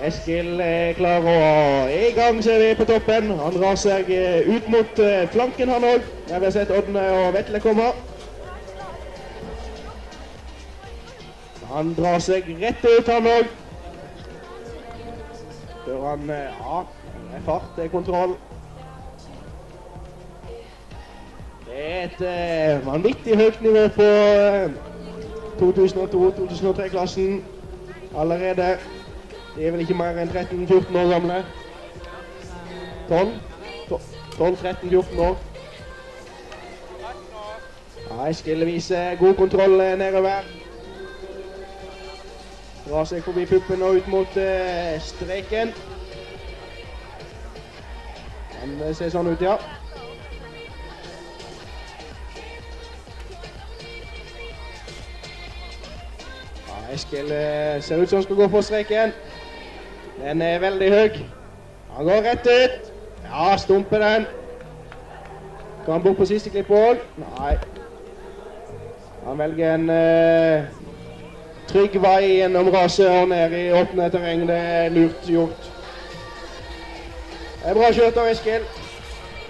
Eskil er klar og er i gang, ser vi på toppen. Han drar seg ut mot flanken han også. Der vi har sett Ådne og Vetle komme. Han drar seg rett ut han også. Før han, ja, det er fart, det er kontroll. Det er et vanvittig høyt nivå på 2002-2003-klassen allerede. De er vel ikke mer enn 13-14 år gamle. 12-13-14 år. Ja, Eskil viser god kontroll nedover. Drar seg forbi puppen og ut mot streken. Han ser sånn ut, ja. Eskil ser ut som han skal gå på streken. Den er veldig høy. Han går rett ut. Ja, stumper den. Går han bort på siste klipp også? Nei. Han velger en trygg vei gjennom raset og ned i åpne terreng. Det er lurt gjort. Det er bra kjørt av Eskil.